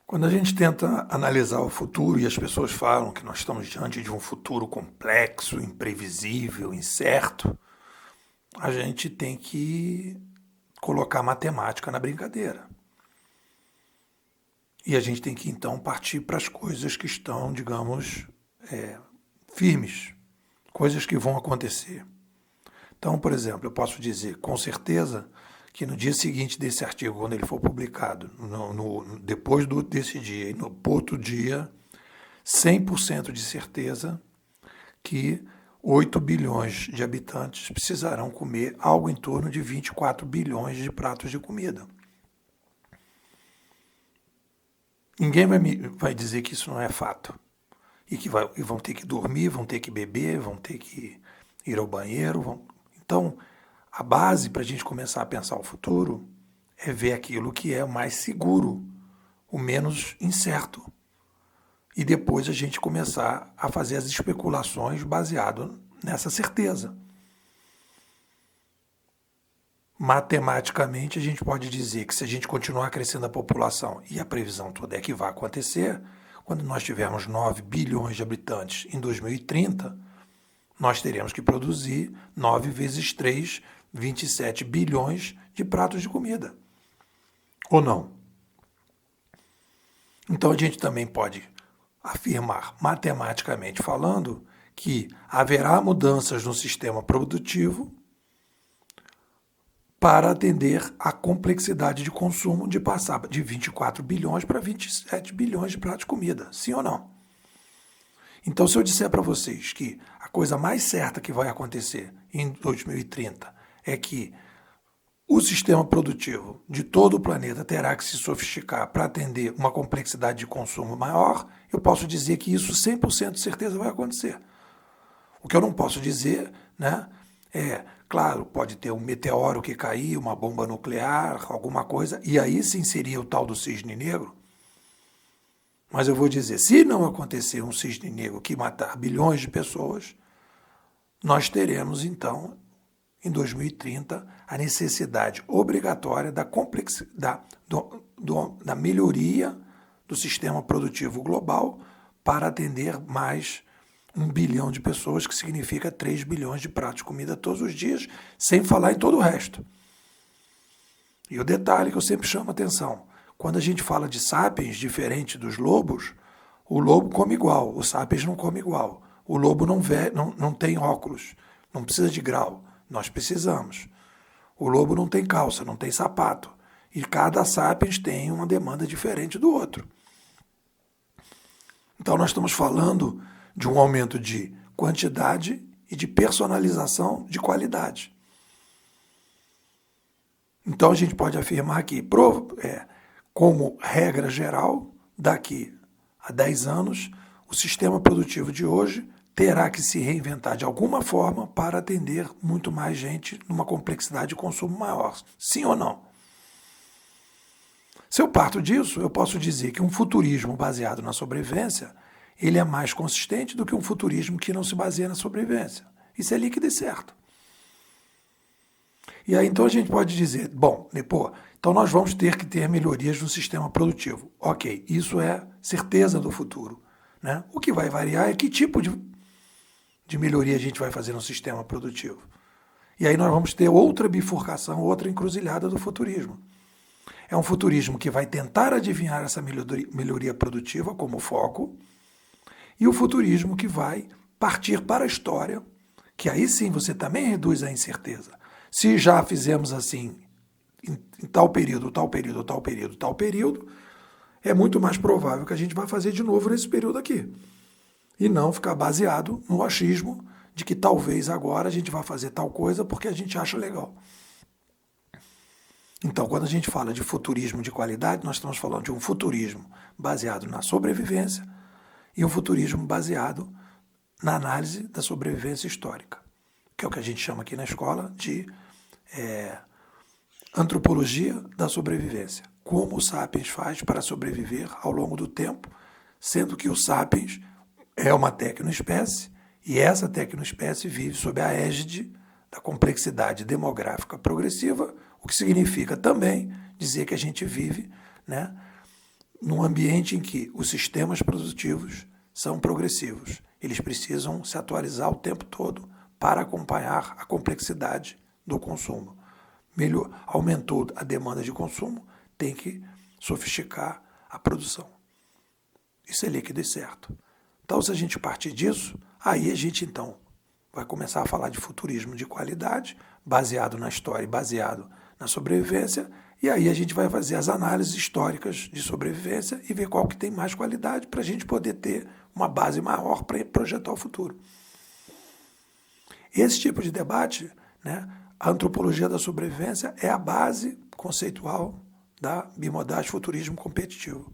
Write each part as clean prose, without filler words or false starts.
Quando a gente tenta analisar o futuro e as pessoas falam que nós estamos diante de um futuro complexo, imprevisível, incerto, a gente tem que colocar matemática na brincadeira. E a gente tem que então partir para as coisas que estão, digamos, firmes, coisas que vão acontecer. Então, por exemplo, eu posso dizer com certeza que no dia seguinte desse artigo, quando ele for publicado, depois desse dia e no outro dia, 100% de certeza que 8 bilhões de habitantes precisarão comer algo em torno de 24 bilhões de pratos de comida. Ninguém vai dizer que isso não é fato. E que vão ter que dormir, vão ter que beber, vão ter que ir ao banheiro. Então, a base para a gente começar a pensar o futuro é ver aquilo que é o mais seguro, o menos incerto. E depois a gente começar a fazer as especulações baseado nessa certeza. Matematicamente, a gente pode dizer que se a gente continuar crescendo a população, e a previsão toda é que vai acontecer, quando nós tivermos 9 bilhões de habitantes em 2030, nós teremos que produzir 9 vezes 3, 27 bilhões de pratos de comida. Ou não? Então a gente também pode afirmar, matematicamente falando, que haverá mudanças no sistema produtivo para atender à complexidade de consumo de passar de 24 bilhões para 27 bilhões de pratos de comida. Sim ou não? Então, se eu disser para vocês que a coisa mais certa que vai acontecer em 2030 é que o sistema produtivo de todo o planeta terá que se sofisticar para atender uma complexidade de consumo maior, eu posso dizer que isso 100% de certeza vai acontecer. O que eu não posso dizer, né, claro, pode ter um meteoro que cair, uma bomba nuclear, alguma coisa, e aí sim seria o tal do cisne negro. Mas eu vou dizer, se não acontecer um cisne negro que matar bilhões de pessoas, nós teremos então, em 2030, a necessidade obrigatória da melhoria do sistema produtivo global para atender mais 1 bilhão de pessoas, que significa 3 bilhões de pratos de comida todos os dias, sem falar em todo o resto. E o detalhe que eu sempre chamo a atenção, quando a gente fala de sapiens, diferente dos lobos, o lobo come igual, o sapiens não come igual. O lobo não tem óculos, não precisa de grau, nós precisamos. O lobo não tem calça, não tem sapato. E cada sapiens tem uma demanda diferente do outro. Então nós estamos falando de um aumento de quantidade e de personalização de qualidade. Então a gente pode afirmar que, como regra geral, daqui a 10 anos, o sistema produtivo de hoje terá que se reinventar de alguma forma para atender muito mais gente numa complexidade de consumo maior. Sim ou não? Se eu parto disso, eu posso dizer que um futurismo baseado na sobrevivência, ele é mais consistente do que um futurismo que não se baseia na sobrevivência. Isso é líquido e certo. E aí então a gente pode dizer, então nós vamos ter que ter melhorias no sistema produtivo. Ok, isso é certeza do futuro. Né? O que vai variar é que tipo de melhoria a gente vai fazer no sistema produtivo. E aí nós vamos ter outra bifurcação, outra encruzilhada do futurismo. É um futurismo que vai tentar adivinhar essa melhoria produtiva como foco, e o futurismo que vai partir para a história, que aí sim você também reduz a incerteza. Se já fizemos assim em tal período, tal período, tal período, tal período, é muito mais provável que a gente vai fazer de novo nesse período aqui. E não ficar baseado no achismo de que talvez agora a gente vai fazer tal coisa porque a gente acha legal. Então, quando a gente fala de futurismo de qualidade, nós estamos falando de um futurismo baseado na sobrevivência e um futurismo baseado na análise da sobrevivência histórica, que é o que a gente chama aqui na escola de antropologia da sobrevivência. Como o sapiens faz para sobreviver ao longo do tempo, sendo que o sapiens é uma tecnoespécie e essa tecnoespécie vive sob a égide da complexidade demográfica progressiva, o que significa também dizer que a gente vive, né, num ambiente em que os sistemas produtivos são progressivos. Eles precisam se atualizar o tempo todo para acompanhar a complexidade do consumo. Aumentou a demanda de consumo, tem que sofisticar a produção. Isso é líquido e certo. Então, se a gente partir disso, aí a gente, então, vai começar a falar de futurismo de qualidade, baseado na história e baseado na sobrevivência, e aí a gente vai fazer as análises históricas de sobrevivência e ver qual que tem mais qualidade para a gente poder ter uma base maior para projetar o futuro. Esse tipo de debate, né, a antropologia da sobrevivência é a base conceitual da bimodal futurismo competitivo.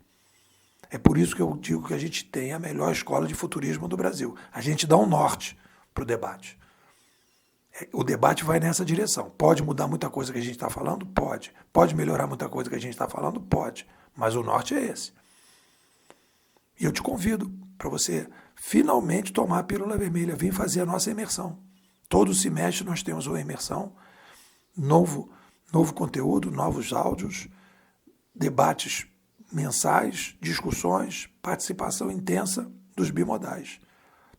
É por isso que eu digo que a gente tem a melhor escola de futurismo do Brasil. A gente dá um norte para o debate. O debate vai nessa direção. Pode mudar muita coisa que a gente está falando? Pode. Pode melhorar muita coisa que a gente está falando? Pode. Mas o norte é esse. E eu te convido para você finalmente tomar a pílula vermelha, vir fazer a nossa imersão. Todo semestre nós temos uma imersão, novo conteúdo, novos áudios, debates mensais, discussões, participação intensa dos bimodais.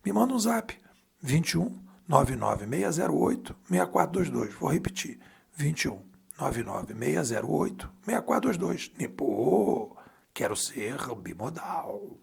Me manda um zap, 21 99608 6422. Vou repetir, 21 99608 6422. Pô, quero ser bimodal.